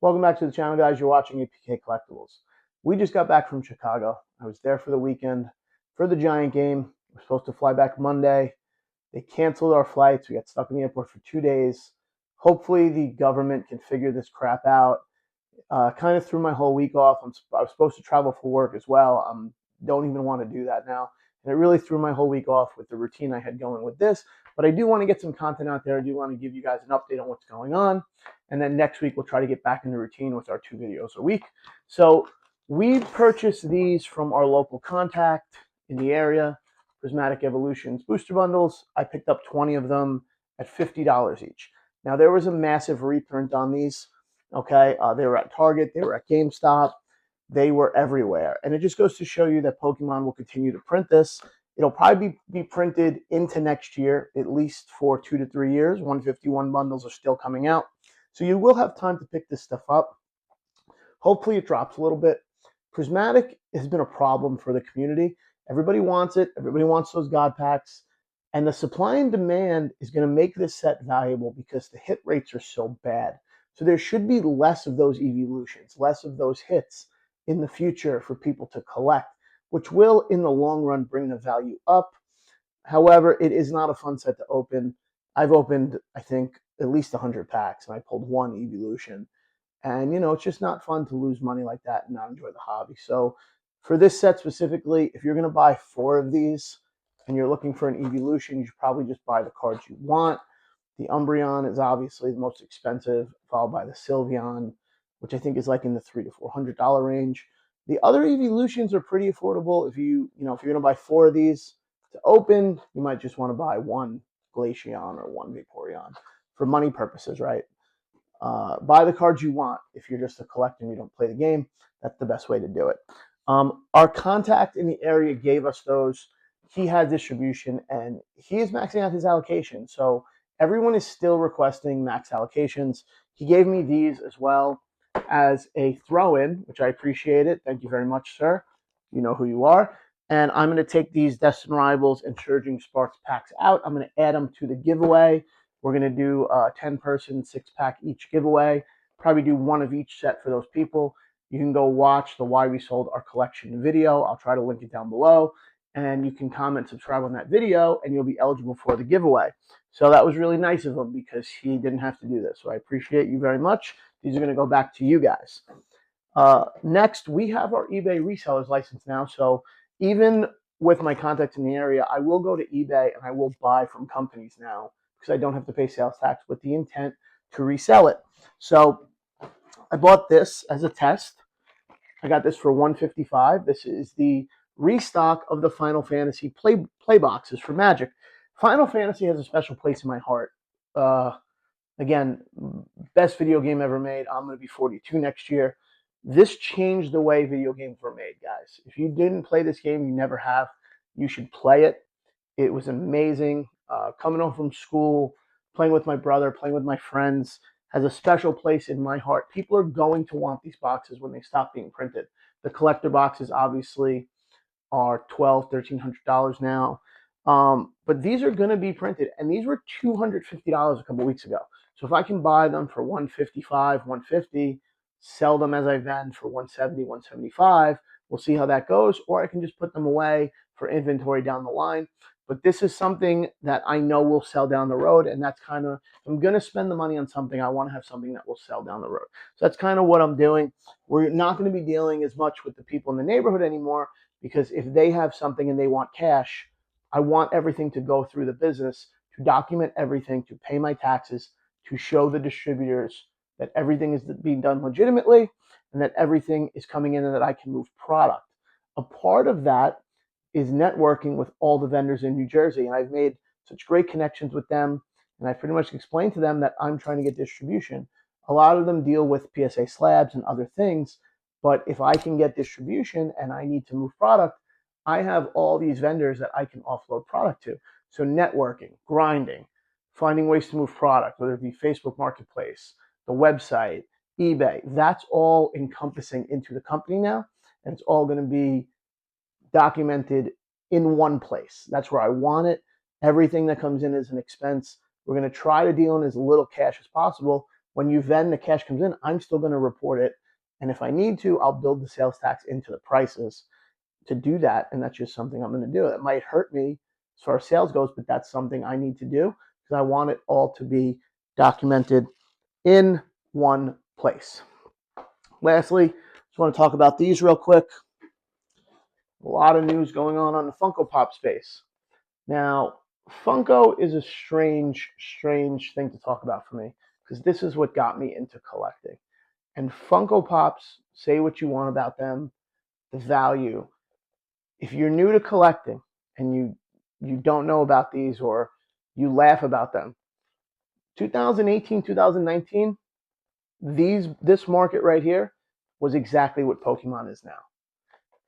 Welcome back to the channel, guys. You're watching APK Collectibles. We just got back from Chicago. I was there for the weekend for the Giant game. We're supposed to fly back Monday. They canceled our flights. We got stuck in the airport for 2 days. Hopefully, the government can figure this crap out. Kind of threw my whole week off. I was supposed to travel for work as well. Don't even want to do that now. And it really threw my whole week off with the routine I had going with this. But I do want to get some content out there. I do want to give you guys an update on what's going on. And then next week, we'll try to get back into routine with our 2 videos a week. So we purchased these from our local contact in the area, Prismatic Evolutions booster bundles. I picked up 20 of them at $50 each. Now, there was a massive reprint on these. Okay, they were at Target, they were at GameStop, they were everywhere. And it just goes to show you that Pokemon will continue to print this. It'll probably be printed into next year, at least for 2 to 3 years. 151 bundles are still coming out. So you will have time to pick this stuff up. Hopefully it drops a little bit. Prismatic has been a problem for the community. Everybody wants it. Everybody wants those God packs. And the supply and demand is going to make this set valuable because the hit rates are so bad. So there should be less of those evolutions, less of those hits in the future for people to collect, which will, in the long run, bring the value up. However, it is not a fun set to open. I've opened, I think, at least 100 packs, and I pulled one evolution. And, it's just not fun to lose money like that and not enjoy the hobby. So for this set specifically, if you're going to buy 4 of these and you're looking for an evolution, you should probably just buy the cards you want. The Umbreon is obviously the most expensive, followed by the Sylveon, which I think is like in the $300 to $400 range. The other evolutions are pretty affordable. If you're going to buy 4 of these to open, you might just want to buy one Glaceon or one Vaporeon for money purposes, right? Buy the cards you want. If you're just a collector and you don't play the game, that's the best way to do it. Our contact in the area gave us those. He had distribution, and he is maxing out his allocation. So everyone is still requesting max allocations. He gave me these as well as a throw-in, which I appreciate it. Thank you very much, sir. You know who you are. And I'm going to take these Destined Rivals and Surging Sparks packs out. I'm going to add them to the giveaway. We're going to do a 10-person 6-pack each giveaway. Probably do one of each set for those people. You can go watch the Why We Sold Our Collection video. I'll try to link it down below. And you can comment, subscribe on that video, and you'll be eligible for the giveaway. So that was really nice of him because he didn't have to do this. So I appreciate you very much. These are going to go back to you guys. Next, we have our eBay resellers license now. So even with my contacts in the area, I will go to eBay and I will buy from companies now because I don't have to pay sales tax with the intent to resell it. So I bought this as a test. I got this for $155. This is the restock of the Final Fantasy play boxes for Magic. Final Fantasy has a special place in my heart. Again, best video game ever made. I'm going to be 42 next year. This changed the way video games were made, guys. If you didn't play this game, you never have. You should play it. It was amazing. Coming home from school, playing with my brother, playing with my friends, has a special place in my heart. People are going to want these boxes when they stop being printed. The collector boxes obviously are $1,200, $1,300 now. But these are going to be printed, and these were $250 a couple weeks ago. So if I can buy them for $155, $150, sell them as I vend for $170, $175, we'll see how that goes. Or I can just put them away for inventory down the line. But this is something that I know will sell down the road, and that's kind of, if I'm going to spend the money on something, I want to have something that will sell down the road. So that's kind of what I'm doing. We're not going to be dealing as much with the people in the neighborhood anymore, because if they have something and they want cash, I want everything to go through the business, to document everything, to pay my taxes, to show the distributors that everything is being done legitimately and that everything is coming in and that I can move product. A part of that is networking with all the vendors in New Jersey. And I've made such great connections with them. And I pretty much explained to them that I'm trying to get distribution. A lot of them deal with PSA slabs and other things. But if I can get distribution and I need to move product, I have all these vendors that I can offload product to. So networking, grinding, finding ways to move product, whether it be Facebook Marketplace, the website, eBay, that's all encompassing into the company now. And it's all going to be documented in one place. That's where I want it. Everything that comes in is an expense. We're going to try to deal in as little cash as possible, When the cash comes in, I'm still going to report it. And if I need to, I'll build the sales tax into the prices to do that. And that's just something I'm going to do. It might hurt me as far as sales goes, but that's something I need to do because I want it all to be documented in one place. Lastly, just want to talk about these real quick. A lot of news going on the Funko Pop space. Now, Funko is a strange thing to talk about for me because this is what got me into collecting. And Funko Pops, say what you want about them, the value. If you're new to collecting and you don't know about these or you laugh about them, 2018, 2019, this market right here was exactly what Pokemon is now.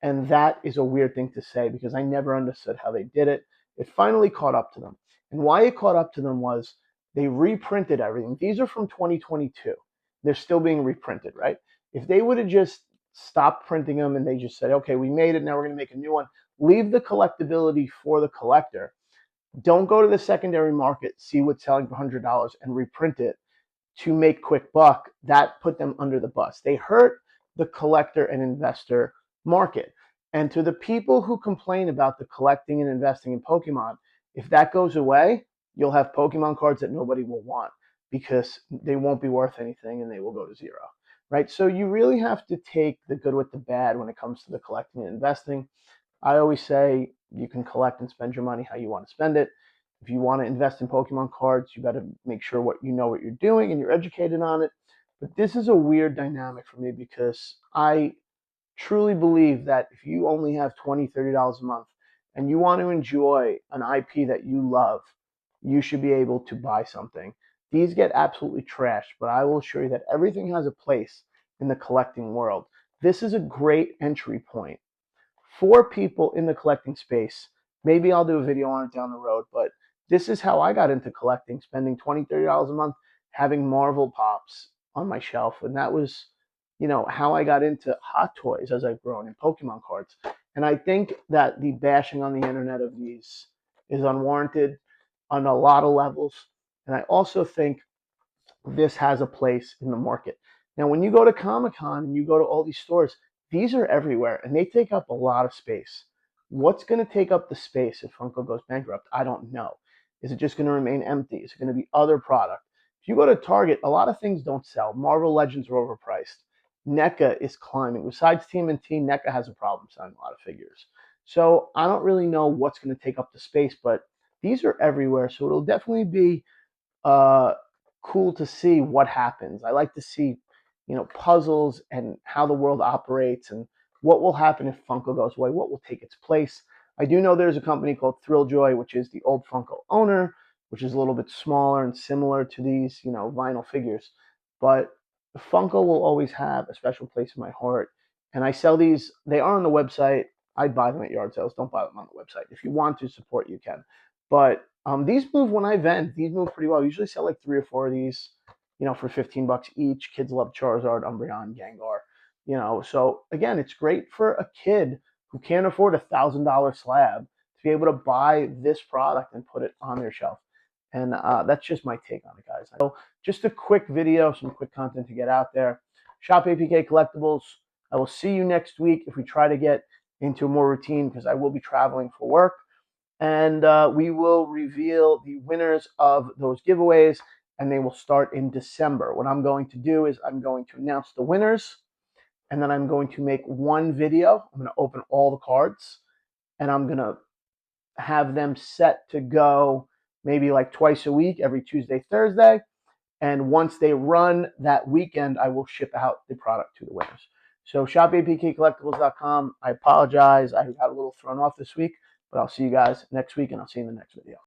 And that is a weird thing to say because I never understood how they did it. It finally caught up to them. And why it caught up to them was they reprinted everything. These are from 2022. They're still being reprinted, right? If they would have just stopped printing them and they just said, okay, we made it, now we're going to make a new one, leave the collectability for the collector. Don't go to the secondary market, see what's selling for $100 and reprint it to make quick buck. That put them under the bus. They hurt the collector and investor market. And to the people who complain about the collecting and investing in Pokemon, if that goes away, you'll have Pokemon cards that nobody will want because they won't be worth anything and they will go to zero, right? So you really have to take the good with the bad when it comes to the collecting and investing. I always say you can collect and spend your money how you want to spend it. If you want to invest in Pokemon cards, you better make sure what you're doing and you're educated on it. But this is a weird dynamic for me because I truly believe that if you only have $20, $30 a month and you want to enjoy an IP that you love, you should be able to buy something. These get absolutely trashed, but I will assure you that everything has a place in the collecting world. This is a great entry point for people in the collecting space. Maybe I'll do a video on it down the road, but this is how I got into collecting, spending $20, $30 a month, having Marvel Pops on my shelf. And that was, how I got into Hot Toys as I've grown in Pokemon cards. And I think that the bashing on the internet of these is unwarranted on a lot of levels. And I also think this has a place in the market. Now, when you go to Comic-Con and you go to all these stores, these are everywhere and they take up a lot of space. What's going to take up the space if Funko goes bankrupt? I don't know. Is it just going to remain empty? Is it going to be other product? If you go to Target, a lot of things don't sell. Marvel Legends are overpriced. NECA is climbing. Besides TMNT, NECA has a problem selling a lot of figures. So I don't really know what's going to take up the space, but these are everywhere. So it'll definitely be uh, cool to see what happens. I like to see, puzzles and how the world operates and what will happen if Funko goes away, what will take its place. I do know there's a company called Thrilljoy, which is the old Funko owner, which is a little bit smaller and similar to these, vinyl figures. But Funko will always have a special place in my heart. And I sell these, they are on the website. I'd buy them at yard sales. Don't buy them on the website. If you want to support, you can. But these move when I vend. These move pretty well. I usually sell like 3 or 4 of these, for $15 each. Kids love Charizard, Umbreon, Gengar. So again, it's great for a kid who can't afford $1,000 slab to be able to buy this product and put it on their shelf. And that's just my take on it, guys. So just a quick video, some quick content to get out there. Shop APK Collectibles. I will see you next week if we try to get into a more routine because I will be traveling for work. And we will reveal the winners of those giveaways, and they will start in December. What I'm going to do is I'm going to announce the winners, and then I'm going to make one video. I'm going to open all the cards, and I'm going to have them set to go maybe like twice a week, every Tuesday, Thursday. And once they run that weekend, I will ship out the product to the winners. So shopapkcollectibles.com. I apologize. I got a little thrown off this week, but I'll see you guys next week, and I'll see you in the next video.